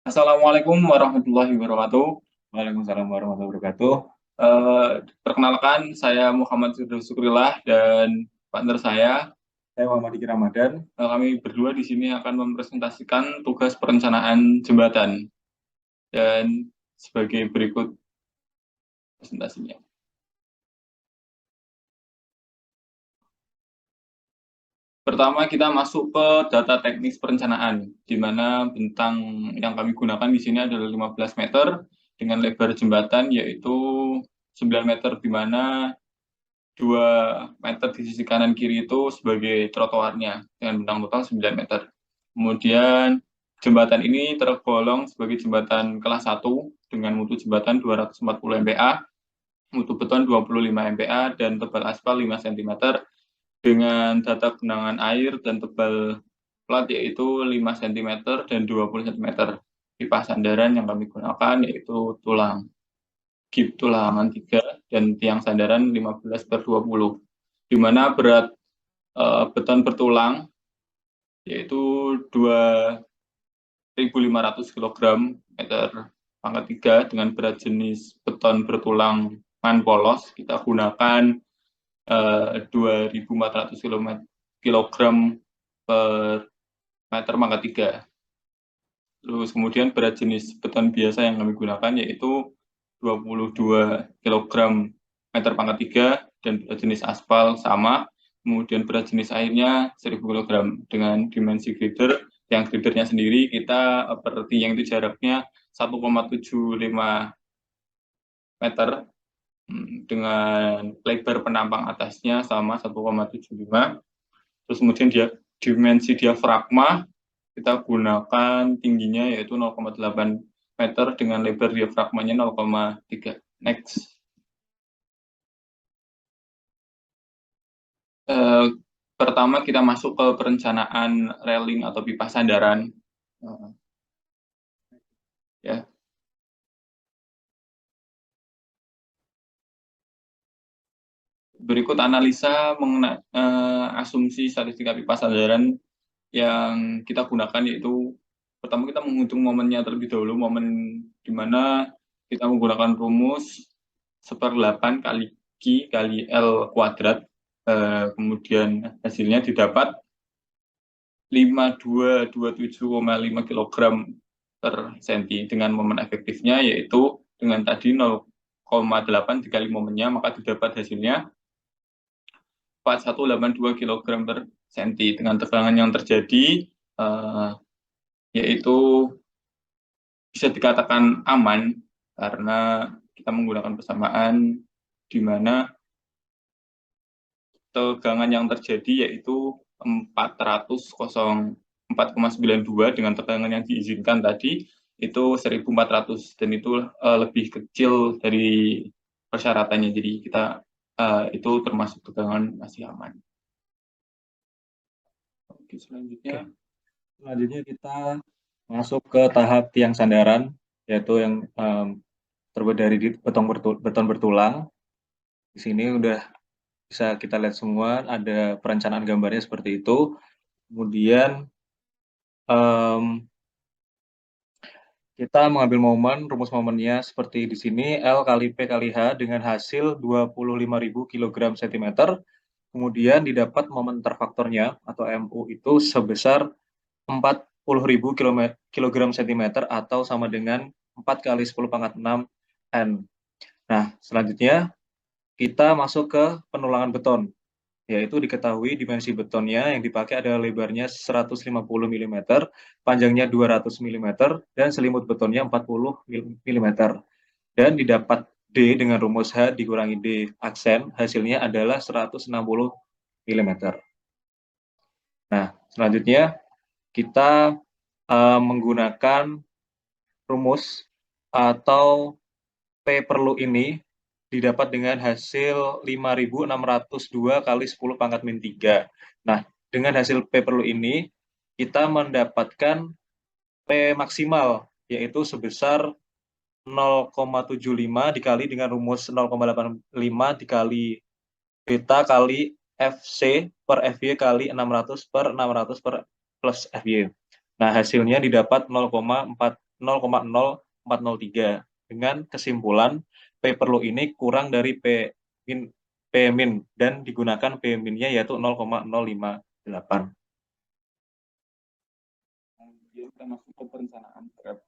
Assalamualaikum warahmatullahi wabarakatuh. Waalaikumsalam warahmatullahi wabarakatuh. Eh, Perkenalkan, saya Muhammad Sukrillah dan partner saya Muhammad Diki Ramadan. Kami berdua di sini akan mempresentasikan tugas perencanaan jembatan dan sebagai berikut presentasinya. Pertama, kita masuk ke data teknis perencanaan, di mana bentang yang kami gunakan di sini adalah 15 meter dengan lebar jembatan yaitu 9 meter, di mana 2 meter di sisi kanan kiri itu sebagai trotoarnya dengan bentang total 9 meter. Kemudian jembatan ini tergolong sebagai jembatan kelas 1 dengan mutu jembatan 240 MPa, mutu beton 25 MPa, dan tebal aspal 5 cm dengan data genangan air dan tebal plat yaitu 5 cm dan 20 cm. Pipa sandaran yang kami gunakan yaitu tulang gip tulangan 3 dan tiang sandaran 15/20, di mana berat beton bertulang yaitu 2.500 kg meter pangkat 3 dengan berat jenis beton bertulang polos kita gunakan 2.400 kg per meter pangkat 3. Terus kemudian berat jenis beton biasa yang kami gunakan yaitu 22 kg meter pangkat 3 dan berat jenis aspal sama. Kemudian berat jenis airnya 1000 kg dengan dimensi grider. Yang gridernya sendiri kita per tiang itu jaraknya 1,75 meter dengan lebar penampang atasnya sama 1,75. Terus kemudian dimensi diafragma kita gunakan tingginya yaitu 0,8 meter dengan lebar diafragmanya 0,3. Next. Eh, Pertama kita masuk ke perencanaan railing atau pipa sandaran. Ya, berikut analisa mengenai asumsi statistika pipa sandaran yang kita gunakan yaitu pertama kita menghitung momennya terlebih dahulu, momen di mana kita menggunakan rumus 1/8 kali Q kali L kuadrat. Kemudian hasilnya didapat 5227,5 kg per senti dengan momen efektifnya yaitu dengan tadi 0,8 dikali momennya maka didapat hasilnya 4182 kg per senti dengan tegangan yang terjadi yaitu bisa dikatakan aman karena kita menggunakan persamaan di mana tegangan yang terjadi yaitu 404,92 dengan tegangan yang diizinkan tadi itu 1400 dan itu lebih kecil dari persyaratannya, jadi kita itu termasuk tegangan masih aman. Oke, Selanjutnya kita masuk ke tahap tiang sandaran, yaitu yang terbuat dari beton bertulang. Di sini udah bisa kita lihat semua, ada perencanaan gambarnya seperti itu. Kemudian kita mengambil rumus momennya seperti di sini, L kali P kali H dengan hasil 25.000 kg cm. Kemudian didapat momen terfaktornya atau MU itu sebesar 40.000 kg cm atau sama dengan 4 kali 10 pangkat 6 N. Nah, selanjutnya kita masuk ke penulangan beton, yaitu diketahui dimensi betonnya yang dipakai adalah lebarnya 150 mm, panjangnya 200 mm, dan selimut betonnya 40 mm. Dan didapat D dengan rumus H dikurangi D aksen, hasilnya adalah 160 mm. Nah, selanjutnya kita menggunakan rumus atau P perlu ini didapat dengan hasil 5.602 kali 10 pangkat min 3. Nah, dengan hasil P perlu ini, kita mendapatkan P maksimal, yaitu sebesar 0,75 dikali dengan rumus 0,85 dikali beta kali FC per FY kali 600 per 600 per plus FY. Nah, hasilnya didapat 0,46 0,0403 dengan kesimpulan P per lu ini kurang dari P min dan digunakan P minnya yaitu 0,058. Kemudian kita masuk ke perencanaan grab.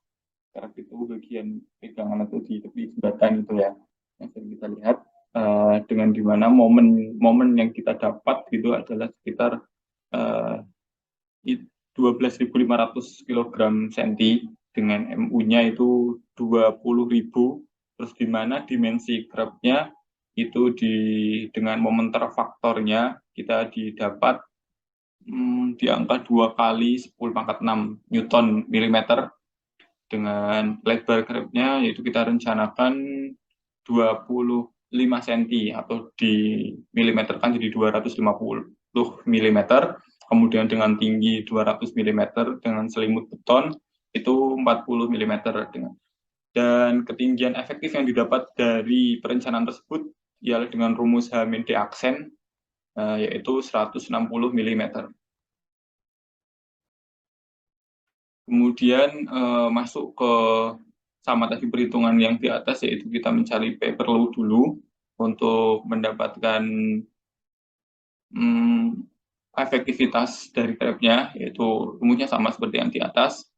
Grab itu bagian pegangan atau di tepi jembatan itu ya. Yang sering kita lihat dengan dimana momen yang kita dapat itu adalah sekitar 12.500 kg senti dengan MU-nya itu 20.000, terus di mana dimensi grabnya itu dengan momenter faktornya kita didapat di angka 2 kali 10⁻⁶ Newton milimeter, dengan lebar grabnya yaitu kita rencanakan 25 cm atau dimilimeterkan jadi 250 mm, kemudian dengan tinggi 200 mm dengan selimut beton itu 40 mm dan ketinggian efektif yang didapat dari perencanaan tersebut ialah dengan rumus H-D aksen yaitu 160 mm. Kemudian masuk ke sama tadi perhitungan yang di atas, yaitu kita mencari P per lu dulu untuk mendapatkan efektivitas dari grabnya, yaitu rumusnya sama seperti yang di atas.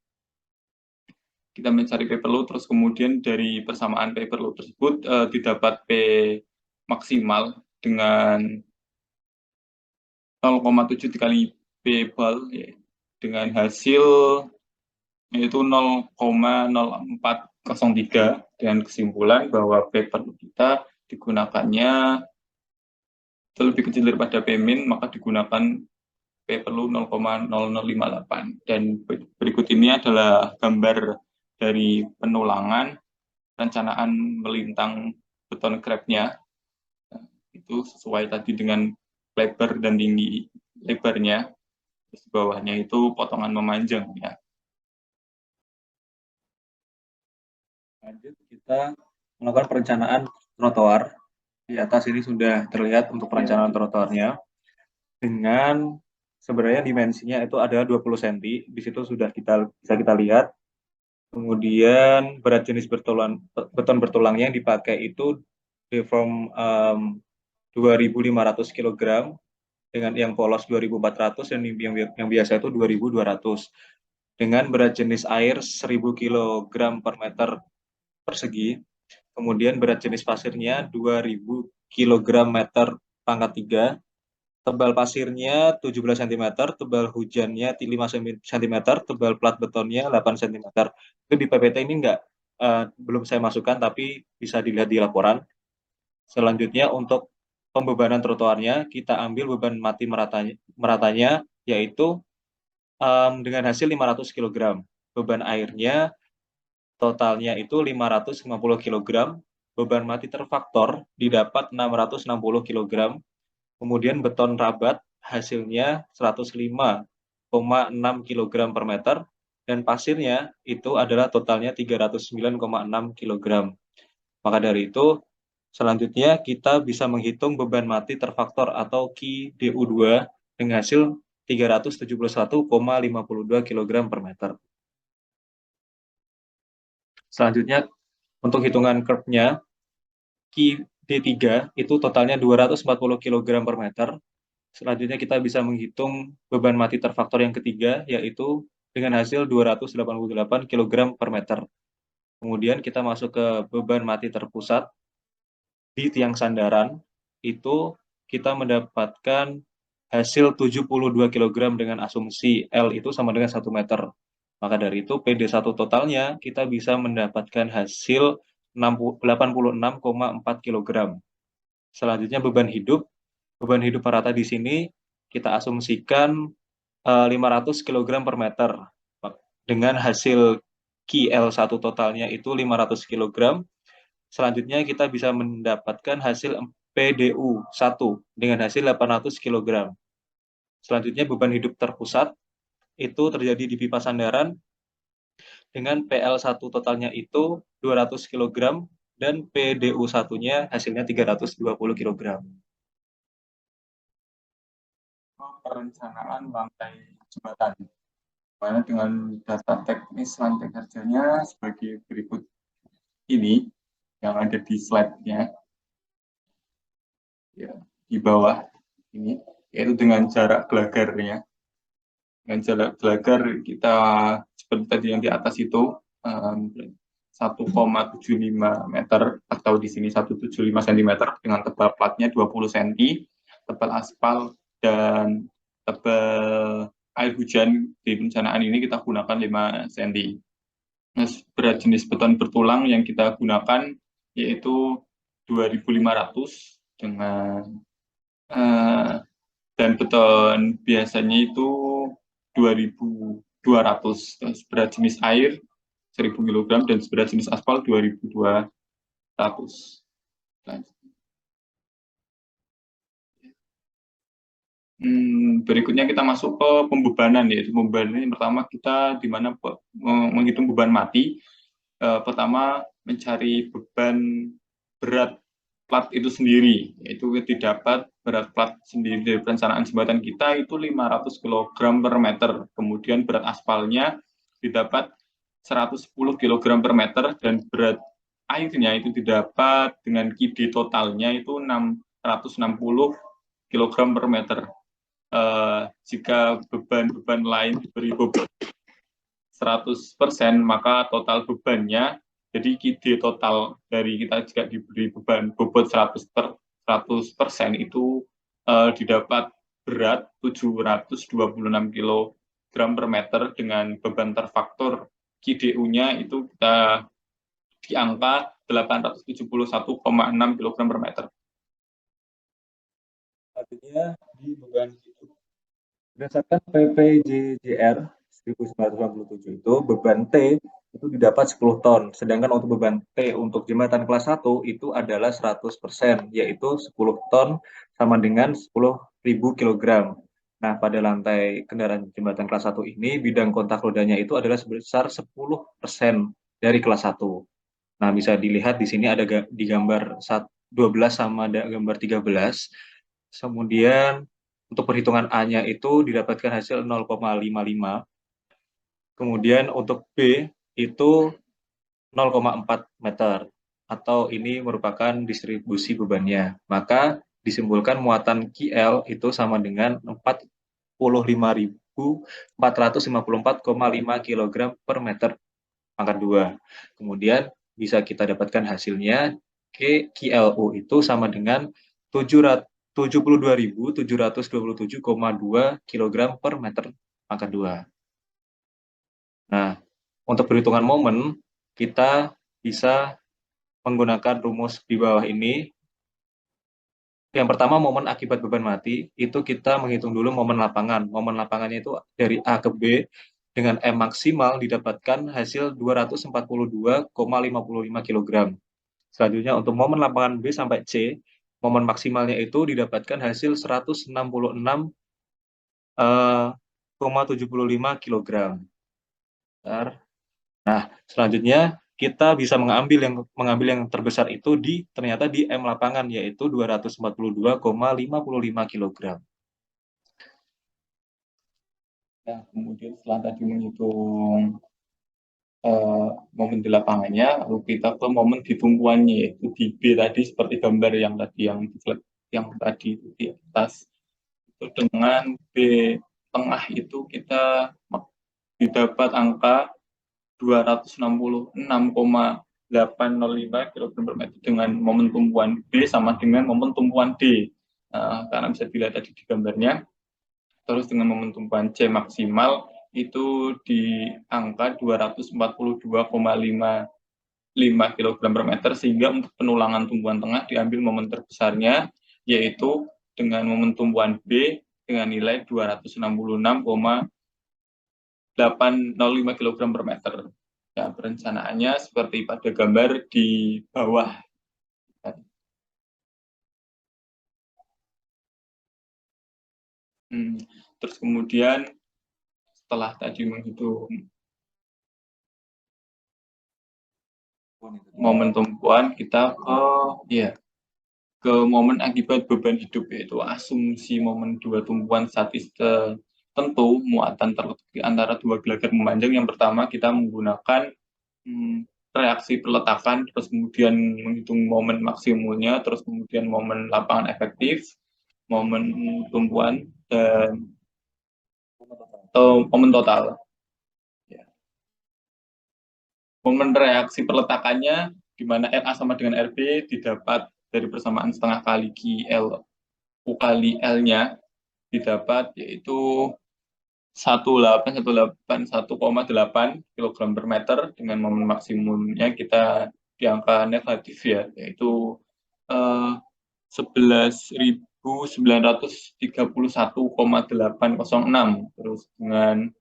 Kita mencari P per lu, terus kemudian dari persamaan P per lu tersebut didapat P maksimal dengan 0,7 dikali P bal ya, dengan hasil yaitu 0,0403 dengan kesimpulan bahwa P per lu kita digunakannya lebih kecil daripada P min, maka digunakan P per lu 0,0058. Dan berikut ini adalah gambar dari penulangan perencanaan melintang beton grabnya. Itu sesuai tadi dengan lebar dan tinggi lebarnya. Terus di bawahnya itu potongan memanjang ya. Lanjut, kita melakukan perencanaan trotoar. Di atas ini sudah terlihat untuk perencanaan trotoarnya. Dengan sebenarnya dimensinya itu adalah 20 cm. Di situ sudah bisa kita lihat. Kemudian berat jenis beton bertulangnya yang dipakai itu deform 2.500 kg dengan yang polos 2.400 dan yang biasa itu 2.200 dengan berat jenis air 1.000 kg per meter persegi. Kemudian berat jenis pasirnya 2.000 kg meter pangkat 3. Tebal pasirnya 17 cm, tebal hujannya 5 cm, tebal plat betonnya 8 cm. Itu di PPT ini belum saya masukkan, tapi bisa dilihat di laporan. Selanjutnya untuk pembebanan trotoarnya, kita ambil beban mati meratanya yaitu dengan hasil 500 kg. Beban airnya totalnya itu 550 kg. Beban mati terfaktor didapat 660 kg. Kemudian beton rabat hasilnya 105,6 kg per meter, dan pasirnya itu adalah totalnya 309,6 kg. Maka dari itu, selanjutnya kita bisa menghitung beban mati terfaktor atau QDU2 dengan hasil 371,52 kg per meter. Selanjutnya, untuk hitungan curve-nya, D3 itu totalnya 240 kg per meter. Selanjutnya kita bisa menghitung beban mati terfaktor yang ketiga, yaitu dengan hasil 288 kg per meter. Kemudian kita masuk ke beban mati terpusat di tiang sandaran, itu kita mendapatkan hasil 72 kg dengan asumsi L itu sama dengan 1 meter. Maka dari itu PD1 totalnya kita bisa mendapatkan hasil 86,4 kg. Selanjutnya beban hidup rata di sini kita asumsikan 500 kg per meter dengan hasil QL1 totalnya itu 500 kg. Selanjutnya kita bisa mendapatkan hasil PDU1 dengan hasil 800 kg. Selanjutnya beban hidup terpusat itu terjadi di pipa sandaran dengan PL1 totalnya itu 200 kg dan PDU1-nya hasilnya 320 kg. Perencanaan lantai jembatan. Mana dengan data teknis lantai kerjanya sebagai berikut ini yang ada di slide-nya ya, di bawah ini, yaitu dengan jarak gelagarnya. Dengan jarak gelagar kita seperti tadi yang di atas itu 1,75 meter atau di sini 175 cm dengan tebal platnya 20 cm, tebal aspal dan tebal air hujan di perencanaan ini kita gunakan 5 cm. Nah, berat jenis beton bertulang yang kita gunakan yaitu 2.500 dengan dan beton biasanya itu 2.200, berat jenis air 1.000 kg dan berat jenis aspal 2.200. Berikutnya kita masuk ke pembebanan, yaitu pembebanan yang pertama kita di mana menghitung beban mati. Pertama mencari beban berat plat itu sendiri, yaitu didapat berat plat sendiri dari perencanaan jembatan kita itu 500 kg per meter. Kemudian berat aspalnya didapat 110 kg per meter dan berat airnya itu didapat dengan KID totalnya itu 660 kg per meter. Jika beban-beban lain diberi beban 100%, maka total bebannya, jadi KID total dari kita jika diberi beban bobot 100% itu didapat berat 726 kg per meter dengan beban terfaktor KID-U-nya itu kita di angka 871,6 kg per meter. Artinya di beban hidup berdasarkan PPJJR 1987 itu beban T itu didapat 10 ton, sedangkan untuk beban T untuk jembatan kelas 1 itu adalah 100%, yaitu 10 ton sama dengan 10.000 kg. Nah, pada lantai kendaraan jembatan kelas 1 ini, bidang kontak rodanya itu adalah sebesar 10% dari kelas 1. Nah, bisa dilihat di sini ada di gambar 12 sama ada gambar 13. Kemudian untuk perhitungan A-nya itu didapatkan hasil 0,55. Kemudian untuk B itu 0,4 meter atau ini merupakan distribusi bebannya. Maka disimpulkan muatan QL itu sama dengan 45.454,5 kg per meter pangkat 2. Kemudian bisa kita dapatkan hasilnya QLU itu sama dengan 72.727,2 kg per meter pangkat 2. Nah, untuk perhitungan momen, kita bisa menggunakan rumus di bawah ini. Yang pertama, momen akibat beban mati, itu kita menghitung dulu momen lapangan. Momen lapangannya itu dari A ke B, dengan M maksimal didapatkan hasil 242,55 kg. Selanjutnya, untuk momen lapangan B sampai C, momen maksimalnya itu didapatkan hasil 166,75 kg. Nah, selanjutnya kita bisa mengambil yang terbesar itu ternyata di M lapangan, yaitu 242,55 kg. Nah, kemudian setelah tadi menghitung momen di lapangannya, lalu kita ke momen di tumpuannya, yaitu di B tadi seperti gambar yang tadi itu di atas. Itu dengan B tengah itu kita didapat angka 266,805 kg per meter dengan momen tumpuan B sama dengan momen tumpuan D. Karena bisa dilihat tadi di gambarnya. Terus dengan momen tumpuan C maksimal itu di angka 242,55 kg per meter, sehingga untuk penulangan tumpuan tengah diambil momen terbesarnya, yaitu dengan momen tumpuan B dengan nilai 266,805 kg per meter. Nah, perencanaannya seperti pada gambar di bawah. Terus kemudian setelah tadi menghitung momen tumpuan, kita ke momen akibat beban hidup, yaitu asumsi momen dua tumpuan tentu muatan terletak di antara dua gelagar memanjang. Yang pertama kita menggunakan reaksi peletakan, terus kemudian menghitung momen maksimumnya, terus kemudian momen lapangan efektif, momen tumpuan, dan momen total. Momen reaksi peletakannya, di mana RA sama dengan RB didapat dari persamaan setengah kali QL U kali L-nya, didapat yaitu 1,8 kg per meter, dengan momen maksimumnya kita di angka negatif ya, yaitu 11.931,806. Terus dengan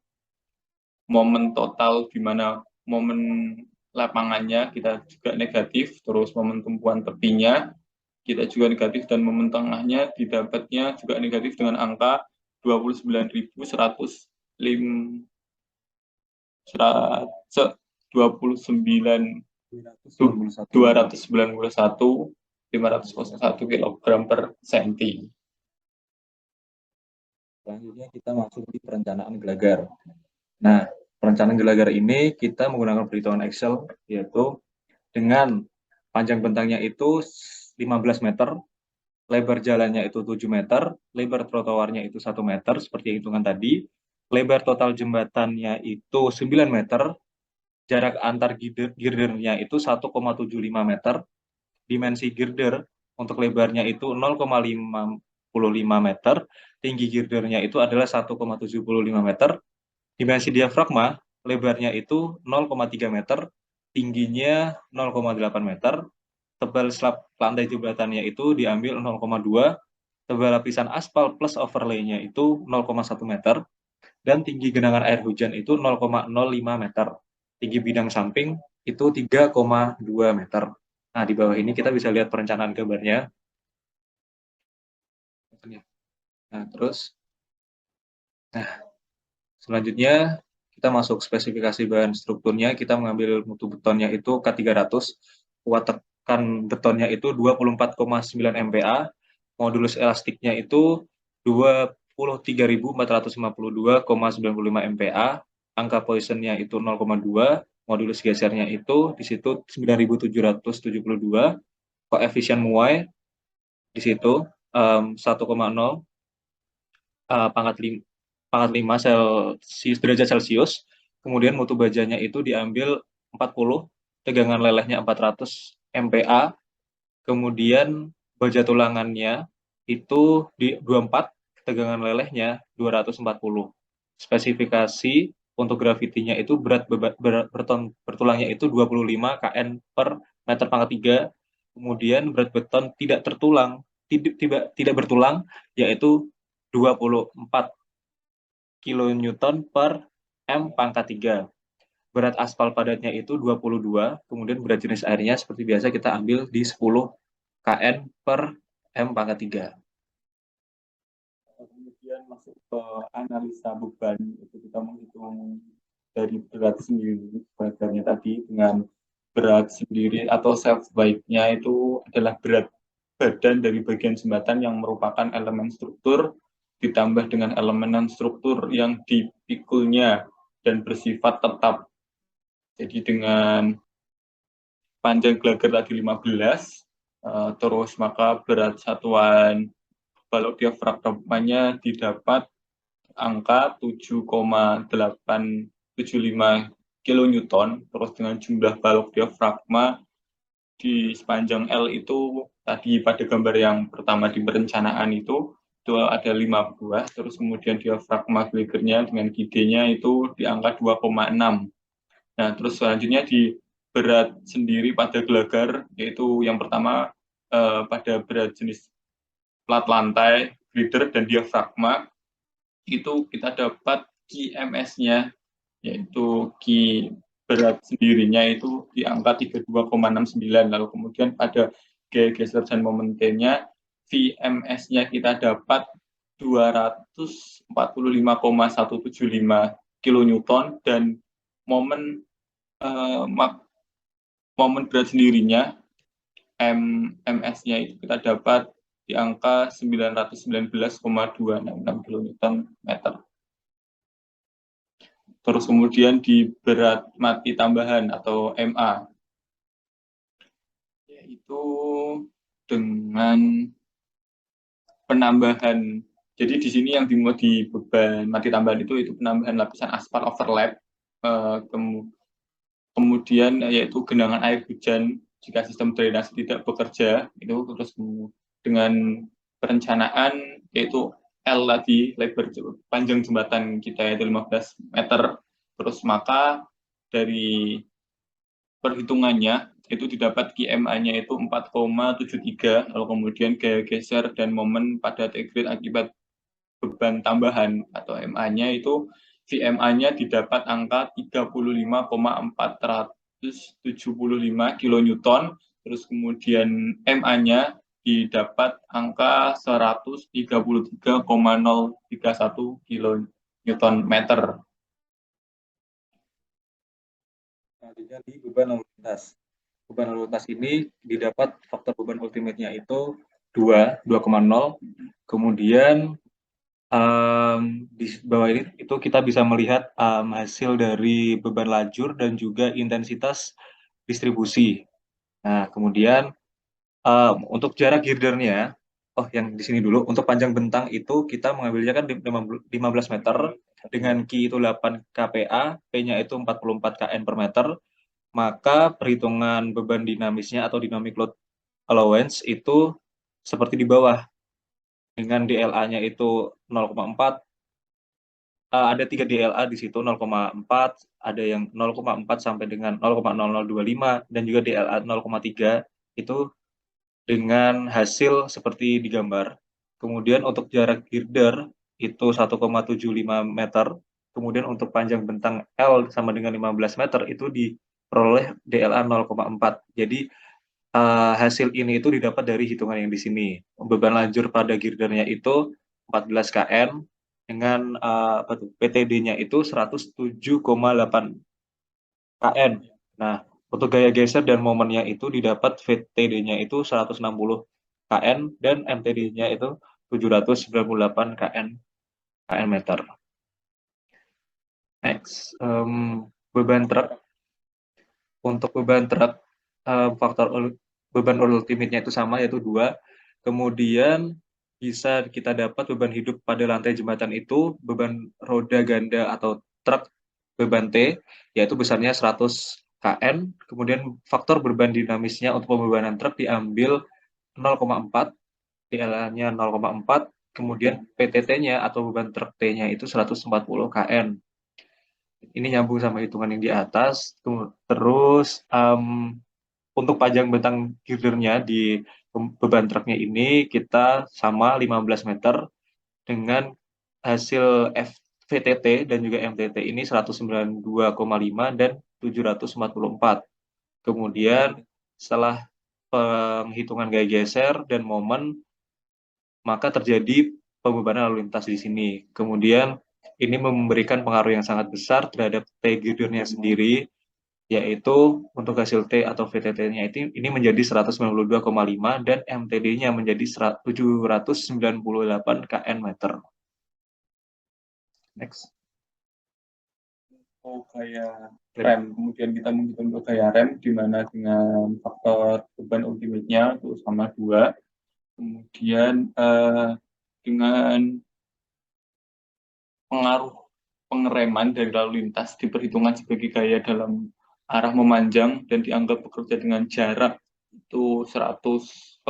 momen total di mana momen lapangannya kita juga negatif, terus momen tumpuan tepinya kita juga negatif, dan momen tengahnya didapatnya juga negatif dengan angka 29.291,501 kg per senti. Selanjutnya kita masuk di perencanaan gelagar. Nah, perencanaan gelagar ini kita menggunakan perhitungan Excel, yaitu dengan panjang bentangnya itu 15 meter, lebar jalannya itu 7 meter, lebar trotoarnya itu 1 meter, seperti hitungan tadi, lebar total jembatannya itu 9 meter, jarak antar girdernya itu 1,75 meter, dimensi girder untuk lebarnya itu 0,55 meter, tinggi girdernya itu adalah 1,75 meter, dimensi diafragma lebarnya itu 0,3 meter, tingginya 0,8 meter, tebal slab lantai jembatannya itu diambil 0,2, tebal lapisan aspal plus overlay-nya itu 0,1 meter, dan tinggi genangan air hujan itu 0,05 meter. Tinggi bidang samping itu 3,2 meter. Nah, di bawah ini kita bisa lihat perencanaan gambarnya. Nah, selanjutnya kita masuk spesifikasi bahan strukturnya. Kita mengambil mutu betonnya itu K300, kuat tekan betonnya itu 24,9 MPa, modulus elastiknya itu 23.452,95 MPa, angka Poisson-nya itu 0,2, modulus gesernya itu di situ 9.772, koefisien muai di situ 1,0, pangkat 5 derajat Celcius. Kemudian mutu bajanya itu diambil 40, tegangan lelehnya 400 MPa. Kemudian baja tulangannya itu di 24, tegangan lelehnya 240. Spesifikasi untuk gravitinya itu berat beton bertulangnya itu 25 kN per meter pangkat 3. Kemudian berat beton tidak bertulang yaitu 24 kilonewton per M pangkat 3. Berat aspal padatnya itu 22, kemudian berat jenis airnya seperti biasa kita ambil di 10 kN per M pangkat 3. Kemudian masuk ke analisa beban, itu kita menghitung dari berat sendiri, badannya tadi dengan berat sendiri atau self weight-nya itu adalah berat badan dari bagian jembatan yang merupakan elemen struktur ditambah dengan elemen non-struktur yang dipikulnya dan bersifat tetap. Jadi dengan panjang gelagar tadi 15, terus maka berat satuan balok diafragmanya didapat angka 7,875 kilonewton, terus dengan jumlah balok diafragma di sepanjang L itu tadi pada gambar yang pertama di perencanaan itu ada 5 buah, terus kemudian diafragma gelagarnya dengan GD-nya itu di angka 2,6. Nah, terus selanjutnya di berat sendiri pada gelagar, yaitu yang pertama pada berat jenis plat lantai, grider, dan diafragma, itu kita dapat QMS-nya, yaitu Q berat sendirinya itu di angka 32,69. Lalu kemudian pada gaya geser dan momentumnya, VMS-nya kita dapat 245,175 kilonewton, dan momen berat sendirinya MS-nya itu kita dapat di angka 919,266 kN meter. Terus kemudian di berat mati tambahan atau MA, yaitu dengan penambahan. Jadi di sini yang dimuat di beban mati tambahan itu penambahan lapisan aspal overlap, kemudian yaitu genangan air hujan jika sistem drainase tidak bekerja, itu terus dengan perencanaan yaitu L tadi, lebar panjang jembatan kita yaitu 15 meter, terus maka dari perhitungannya itu didapat QMA-nya itu 4,73, lalu kemudian gaya geser dan momen pada T-grid akibat beban tambahan atau MA-nya itu VMA-nya didapat angka 35,475 kilonewton, terus kemudian MA-nya didapat angka 133,031 kilonewton meter. Selanjutnya di beban lalu lintas. Beban lalu lintas ini didapat faktor beban ultimate-nya itu 2,0. Kemudian di bawah ini itu kita bisa melihat hasil dari beban lajur dan juga intensitas distribusi. Nah, kemudian untuk jarak girdernya, yang di sini dulu, untuk panjang bentang itu kita mengambilnya kan 15 meter, dengan Q itu 8 kPa, P-nya itu 44 kN per meter, maka perhitungan beban dinamisnya atau dynamic load allowance itu seperti di bawah, dengan DLA-nya itu 0,4, ada 3 DLA di situ, 0,4, ada yang 0,4 sampai dengan 0,0025, dan juga DLA 0,3, itu dengan hasil seperti digambar. Kemudian untuk jarak girder itu 1,75 meter, kemudian untuk panjang bentang L sama dengan 15 meter itu diperoleh DLA 0,4. Jadi hasil ini itu didapat dari hitungan yang di sini. Beban lajur pada girdernya itu 14 kN dengan PTD-nya itu 107,8 kN. Nah, untuk gaya geser dan momennya itu didapat VTD-nya itu 160 kN dan MTD-nya itu 798 kN meter. Next, beban truk. Untuk beban truk, faktor beban ultimate-nya itu sama, yaitu 2. Kemudian bisa kita dapat beban hidup pada lantai jembatan itu, beban roda ganda atau truk beban T, yaitu besarnya 100 kN. Kemudian faktor beban dinamisnya untuk pembebanan truk diambil 0,4, DLA-nya 0,4, kemudian PTT-nya atau beban truk T-nya itu 140 kN. Ini nyambung sama hitungan yang di atas. Terus untuk panjang bentang girdernya di beban truknya ini kita sama 15 meter dengan hasil VTT dan juga MTT ini 192,5 dan 744. Kemudian setelah penghitungan gaya geser dan momen, maka terjadi pembebanan lalu lintas di sini. Kemudian ini memberikan pengaruh yang sangat besar terhadap T-girdernya sendiri, yaitu untuk hasil T atau VTT-nya ini menjadi 192,5 dan MTD-nya menjadi 798 kN meter. Next. Kayak rem, kemudian kita menghitung gaya rem di mana dengan faktor beban ultimate-nya itu sama 2. Kemudian dengan pengaruh pengereman dari lalu lintas diperhitungkan sebagai gaya dalam arah memanjang dan dianggap bekerja dengan jarak itu 1,8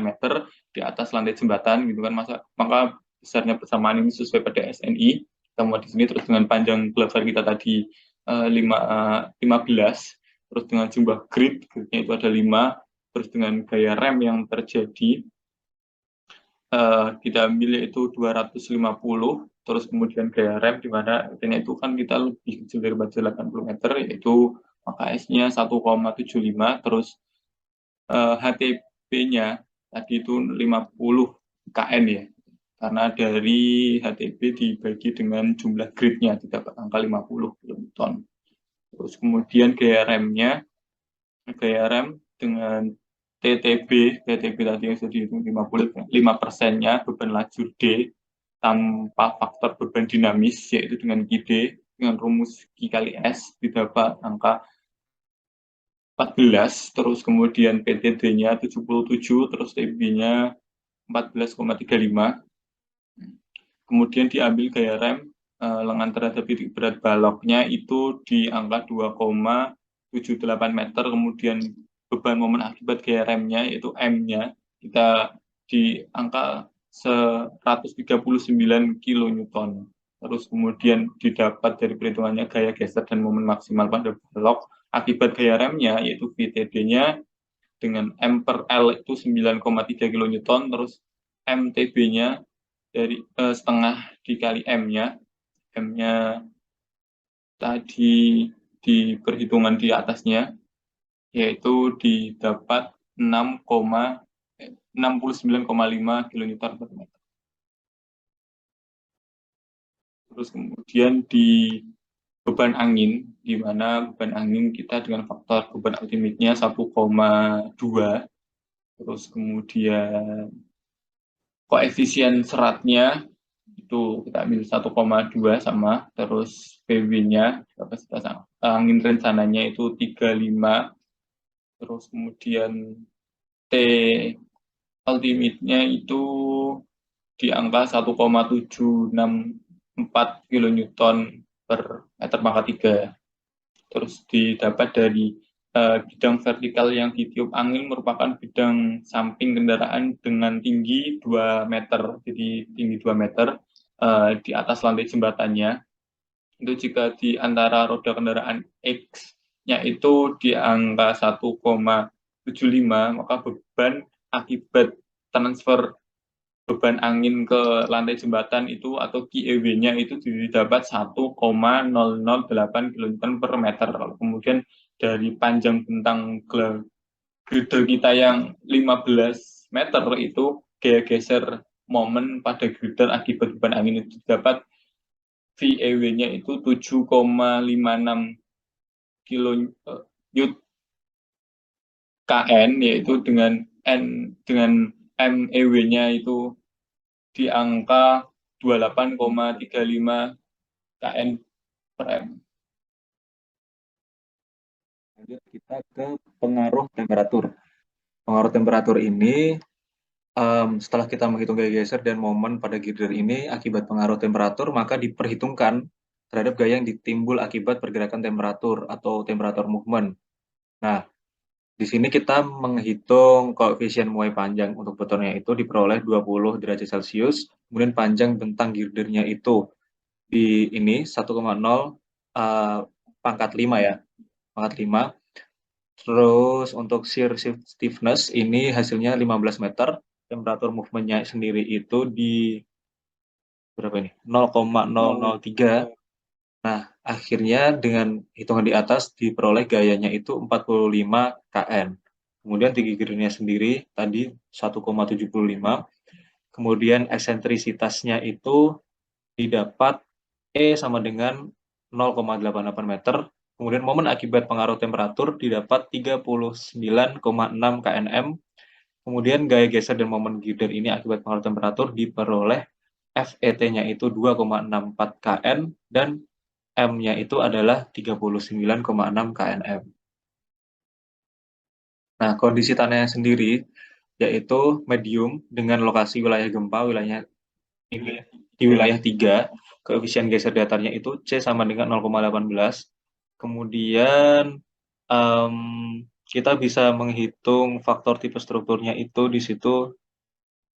meter di atas lantai jembatan gitu kan, maka besarnya persamaan ini sesuai pada SNI kita muat di sini. Terus dengan panjang gelagar kita tadi 15, terus dengan jumlah gridnya itu ada 5, terus dengan gaya rem yang terjadi kita ambil yaitu 250, terus kemudian gaya rem di mana artinya itu kan kita lebih kecil daripada 80 meter, yaitu maka S-nya 1,75, terus HTP-nya tadi itu 50 kN ya, karena dari HTP dibagi dengan jumlah gridnya didapat angka 50 kiloton. Terus kemudian gaya remnya, gaya rem dengan TTB tadi yang sudah dihitung 5%-nya beban lajur D tanpa faktor beban dinamis, yaitu dengan QD dengan rumus Q kali S didapat angka 14, terus kemudian PTD-nya 77, terus TB-nya 14,35. Kemudian diambil gaya rem lengan terhadap titik berat baloknya itu di angka 2,78 meter. Kemudian beban momen akibat gaya remnya yaitu M-nya kita di angka 139 kilonewton. Terus kemudian didapat dari perhitungannya gaya geser dan momen maksimal pada balok akibat gaya remnya yaitu VTD-nya dengan M per L itu 9,3 kilonewton, terus MTB-nya dari setengah dikali M-nya. M-nya tadi di perhitungan di atasnya yaitu didapat 69,5 kilonewton per meter. Terus kemudian di beban angin, di mana beban angin kita dengan faktor beban ultimate-nya 1,2, terus kemudian koefisien seratnya itu kita ambil 1,2 sama, terus PW-nya kapasitas angin rencananya itu 35, terus kemudian T ultimate-nya itu di angka 1,764 kilonewton per meter pangkat 3. Terus didapat dari bidang vertikal yang ditiup angin merupakan bidang samping kendaraan dengan tinggi 2 meter. Jadi tinggi 2 meter di atas lantai jembatannya. Itu jika di antara roda kendaraan X-nya itu di angka 1,75, maka beban akibat transfer beban angin ke lantai jembatan itu atau QEW-nya itu didapat 1,008 kN per meter. Kemudian dari panjang bentang girder kita yang 15 meter itu gaya geser momen pada girder akibat beban angin itu didapat VEW-nya itu 7,56 kN, yaitu dengan MEW-nya itu di angka 28,35 kN per M. Lanjut kita ke pengaruh temperatur. Pengaruh temperatur ini setelah kita menghitung gaya geser dan momen pada girder ini akibat pengaruh temperatur, maka diperhitungkan terhadap gaya yang ditimbul akibat pergerakan temperatur atau temperatur movement. Nah, di sini kita menghitung koefisien muai panjang untuk betonnya itu diperoleh 20 derajat Celcius, kemudian panjang bentang girdernya itu di ini 1,0 pangkat 5 ya, pangkat 5. Terus untuk shear stiffness ini hasilnya 15 meter, temperatur movementnya sendiri itu di berapa ini? 0,003. Nah, akhirnya dengan hitungan di atas diperoleh gayanya itu 45 kN. Kemudian tinggi girdernya sendiri tadi 1,75. Kemudian eksentrisitasnya itu didapat E sama dengan 0,88 meter. Kemudian momen akibat pengaruh temperatur didapat 39,6 kNm. Kemudian gaya geser dan momen girder ini akibat pengaruh temperatur diperoleh FET-nya itu 2,64 kN dan M-nya itu adalah 39,6 kNm. Nah, kondisi tanahnya sendiri yaitu medium dengan lokasi wilayah gempa di wilayah 3, koefisien geser datarnya itu C sama dengan 0,18. Kemudian kita bisa menghitung faktor tipe strukturnya itu di situ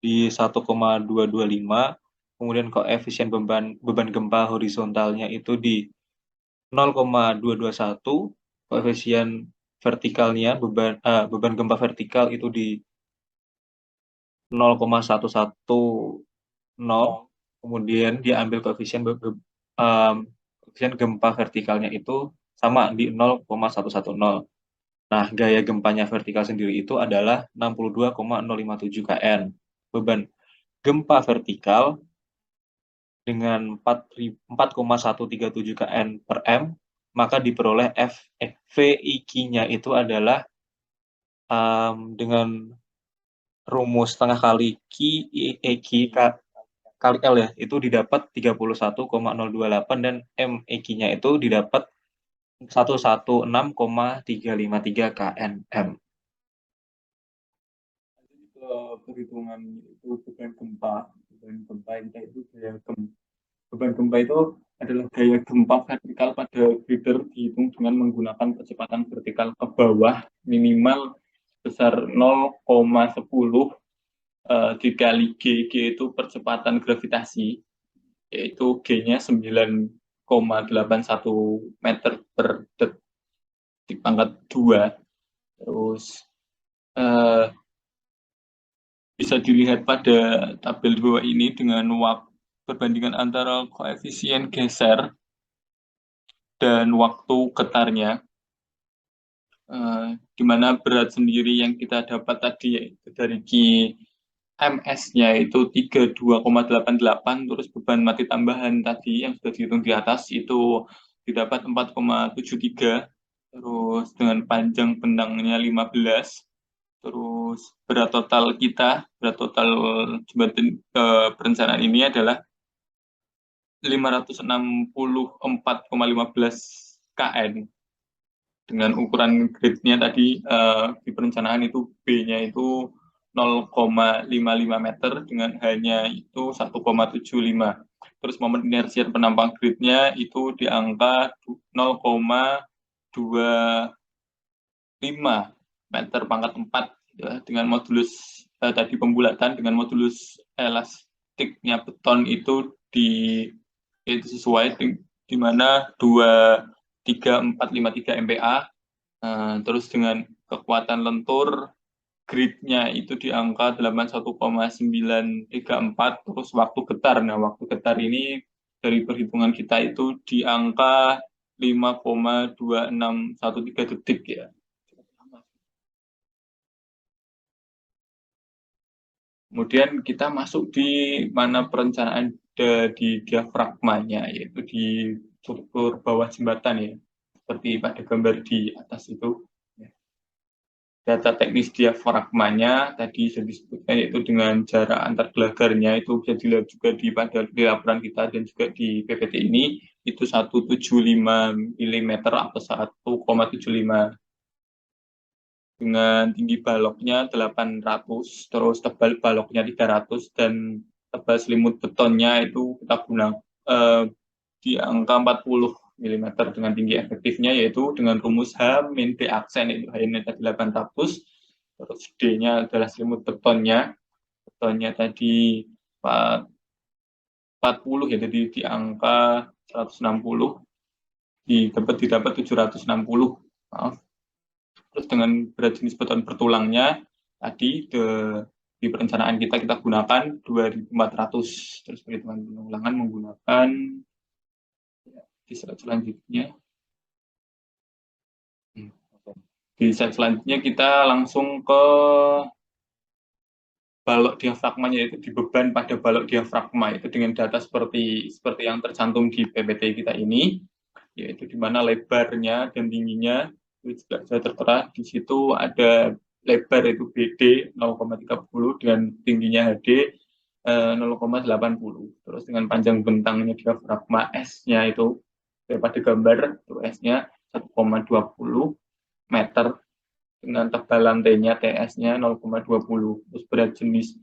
di 1,225. Kemudian koefisien beban gempa horizontalnya itu di 0,221, koefisien vertikalnya beban gempa vertikal itu di 0,110, kemudian diambil koefisien gempa vertikalnya itu sama di 0,110. Nah, gaya gempanya vertikal sendiri itu adalah 62,057 kN. Beban gempa vertikal dengan 4,137 kN per M, maka diperoleh VIQ-nya itu adalah dengan rumus setengah kali Q EQ kali L ya, itu didapat 31,028 dan MEQ-nya itu didapat 116,353 kNm. Ke perhitungan itu beban gempa. Beban gempa itu beban gempa itu adalah gaya gempa vertikal pada grider dihitung dengan menggunakan kecepatan vertikal ke bawah minimal sebesar 0,10 dikali G. G itu percepatan gravitasi, yaitu G-nya 9,81 meter per detik pangkat 2. Terus bisa dilihat pada tabel 2 ini dengan perbandingan antara koefisien geser dan waktu getarnya, di mana berat sendiri yang kita dapat tadi yaitu dari MS-nya itu 32,88, terus beban mati tambahan tadi yang sudah dihitung di atas itu didapat 4,73, terus dengan panjang benangnya 15, terus berat total jembatan perencanaan ini adalah 564,15 kN. Dengan ukuran gridnya tadi di perencanaan itu B-nya itu 0,55 meter dengan H-nya itu 1,75. Terus momen inersial penampang gridnya itu di angka 0,25 meter pangkat 4 ya, dengan modulus tadi pembulatan dengan modulus elastiknya beton itu sesuai di mana 23453 MPa. Terus dengan kekuatan lentur gridnya itu di angka 81,934, terus waktu getar. Nah, waktu getar ini dari perhitungan kita itu di angka 5,2613 detik ya. Kemudian kita masuk di mana perencanaan di diafragmanya, yaitu di struktur bawah jembatan ya, seperti pada gambar di atas itu. Data teknis diafragmanya tadi sudah disebutkan, yaitu dengan jarak antar gelagarnya itu bisa dilihat juga di laporan kita dan juga di PPT ini, itu 175 mm atau 1,75, dengan tinggi baloknya 800, terus tebal baloknya 300, dan tebal selimut betonnya itu kita gunakan di angka 40 mm dengan tinggi efektifnya, yaitu dengan rumus H-D aksen, itu H-nya tadi 800, terus D-nya adalah selimut betonnya tadi 40 ya, jadi di angka 160, didapat 760, maaf. Terus dengan berat jenis beton bertulangnya tadi di perencanaan kita gunakan 2400. Terus perhitungan pengulangan menggunakan di slide selanjutnya. Di slide selanjutnya kita langsung ke balok diafragmanya, yaitu di beban pada balok diafragma itu dengan data seperti yang tercantum di PPT kita ini, yaitu di mana lebarnya dan tingginya itu juga sudah tertera. Di situ ada lebar itu BD 0,30 dan tingginya HD 0,80. Terus dengan panjang bentangnya diafragma S-nya itu daripada gambar itu S-nya 1,20 meter dengan tebal lantainya TS-nya 0,20. Terus berat jenis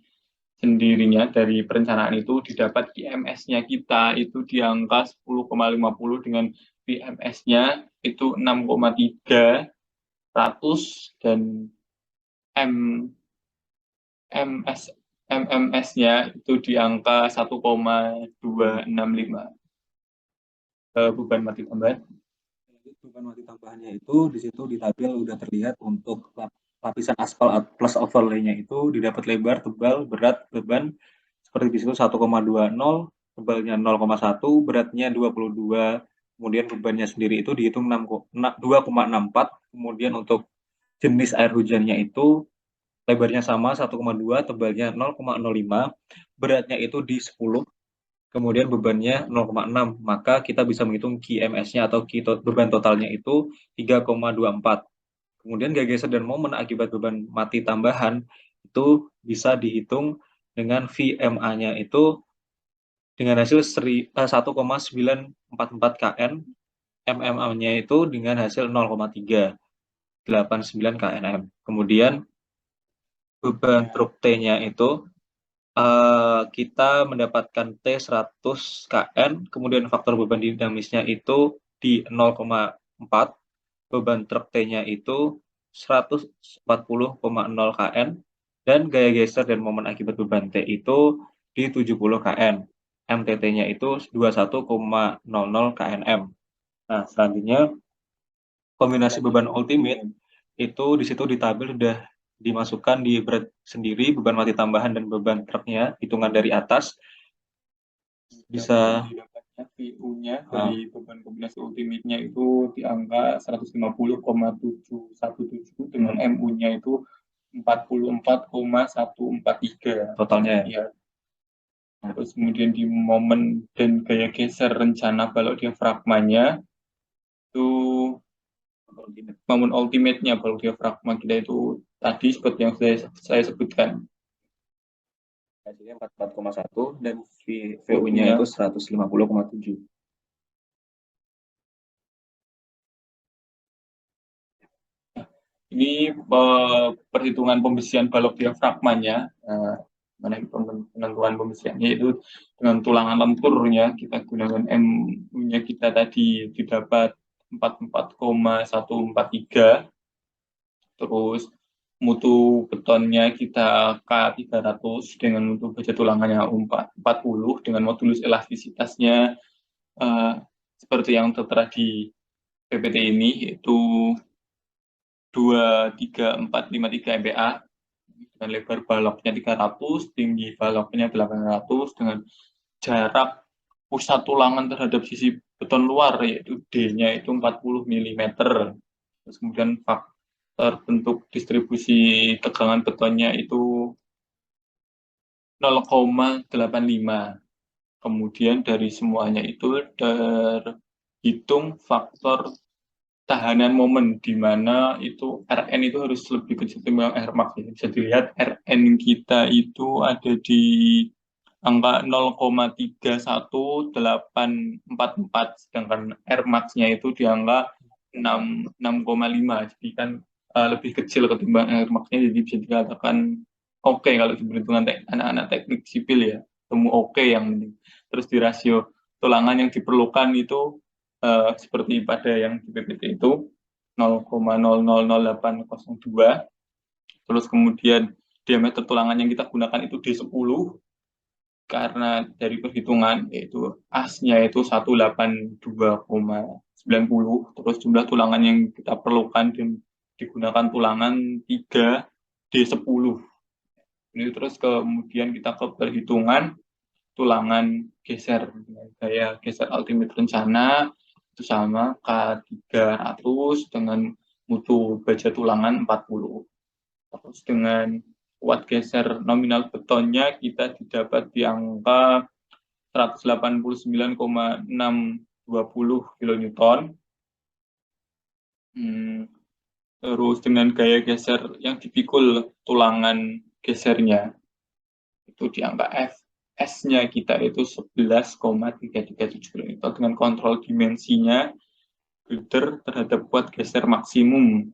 sendirinya dari perencanaan itu didapat IMS-nya kita itu di angka 10,50 dengan PMS-nya itu 6,300 dan MMS-nya itu di angka 1,265. Beban mati tambahan. Beban mati tambahannya itu di situ di tabel udah terlihat untuk lapisan aspal plus overlay-nya itu didapat lebar, tebal, berat, beban seperti di situ 1,20, tebalnya 0,1, beratnya 22, kemudian bebannya sendiri itu dihitung 2,64, kemudian untuk jenis air hujannya itu lebarnya sama 1,2, tebalnya 0,05, beratnya itu di 10, kemudian bebannya 0,6, maka kita bisa menghitung QMS-nya atau beban totalnya itu 3,24. Kemudian geser dan momen akibat beban mati tambahan itu bisa dihitung dengan VMA-nya itu dengan hasil 1,944 kN, MMA-nya itu dengan hasil 0,389 kNm. Kemudian beban truk T-nya itu kita mendapatkan T 100 kN, kemudian faktor beban dinamisnya itu di 0,4, beban truk T-nya itu 140,0 kN, dan gaya geser dan momen akibat beban T itu di 70 kN. MTT-nya itu 21,00 kNm. Nah, selanjutnya kombinasi beban ultimate itu di situ di tabel sudah dimasukkan di berat sendiri, beban mati tambahan dan beban truknya, hitungan dari atas. Bisa VU-nya dari beban kombinasi ultimate-nya itu di angka 150,717 dengan MU-nya itu 44,143 totalnya. Ya. Terus kemudian di momen dan gaya geser rencana balok diafragmanya itu momen ultimate-nya balok diafragma kita itu tadi seperti yang saya sebutkan. Hasilnya 44,1 dan VU-nya itu 150,7. Ini perhitungan pembesian balok diafragmanya, penentuan pembesiannya itu dengan tulangan lenturnya kita gunakan M-nya kita tadi didapat 44,143, terus mutu betonnya kita K300 dengan mutu baja tulangannya 40 dengan modulus elastisitasnya seperti yang tertera di PPT ini, yaitu 23453 MPa dengan lebar baloknya 300, tinggi baloknya 800 dengan jarak pusat tulangan terhadap sisi beton luar yaitu D-nya itu 40 mm. Terus kemudian faktor bentuk distribusi tegangan betonnya itu 0,85. Kemudian dari semuanya itu terhitung faktor tahanan momen di mana itu Rn itu harus lebih kecil ketimbang Rmax. Bisa dilihat Rn kita itu ada di angka 0,31844, sedangkan Rmax-nya itu di angka 6,5. Jadi kan lebih kecil ketimbang Rmax-nya, jadi bisa dikatakan oke kalau di perhitungan anak-anak teknik sipil ya, temu oke yang penting. Terus di rasio tulangan yang diperlukan itu seperti pada yang di PPT itu 0,000802. Terus kemudian diameter tulangan yang kita gunakan itu D10 karena dari perhitungan yaitu asnya itu 182,90. Terus jumlah tulangan yang kita perlukan dan digunakan tulangan 3D10. Ini terus kemudian kita ke perhitungan tulangan geser dengan gaya geser ultimate rencana itu sama K300 dengan mutu baja tulangan 40. Terus dengan kuat geser nominal betonnya kita didapat di angka 189,620 kN. Terus dengan gaya geser yang dipikul tulangan gesernya itu di angka F. S-nya kita itu 11,337 kN dengan kontrol dimensinya builder terhadap kuat geser maksimum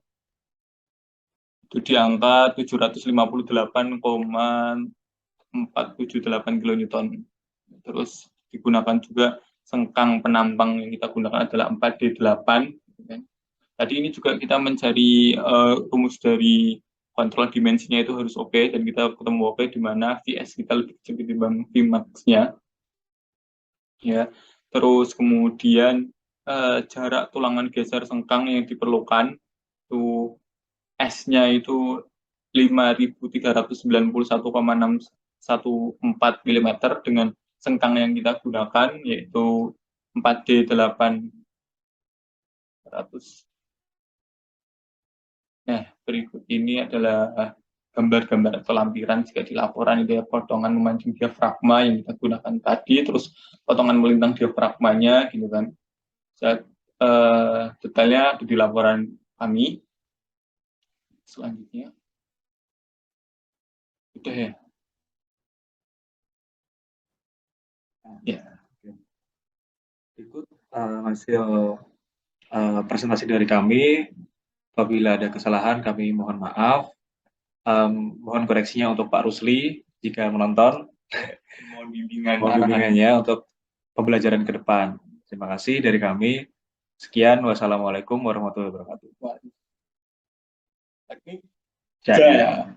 itu di angka 758,478 kN. Terus digunakan juga sengkang penampang yang kita gunakan adalah 4D8. Tadi ini juga kita mencari rumus dari kontrol dimensinya itu harus oke, dan kita ketemu oke di mana VS kita lebih kecil ketimbang Vmax-nya. Ya, terus kemudian jarak tulangan geser sengkang yang diperlukan itu S-nya itu 5.391,614 mm dengan sengkang yang kita gunakan yaitu 4D800. Nah, berikut ini adalah gambar-gambar atau lampiran jika di laporan itu ya, potongan memancing diafragma yang kita gunakan tadi, terus potongan melintang diafragmanya gitu kan. Detailnya ada di laporan kami. Selanjutnya udah ya. Ya. Ikut hasil presentasi dari kami. Apabila ada kesalahan, kami mohon maaf. Mohon koreksinya untuk Pak Rusli jika menonton. Mohon bimbingannya untuk pembelajaran ke depan. Terima kasih dari kami. Sekian, wassalamualaikum warahmatullahi wabarakatuh. Teknik Jaya.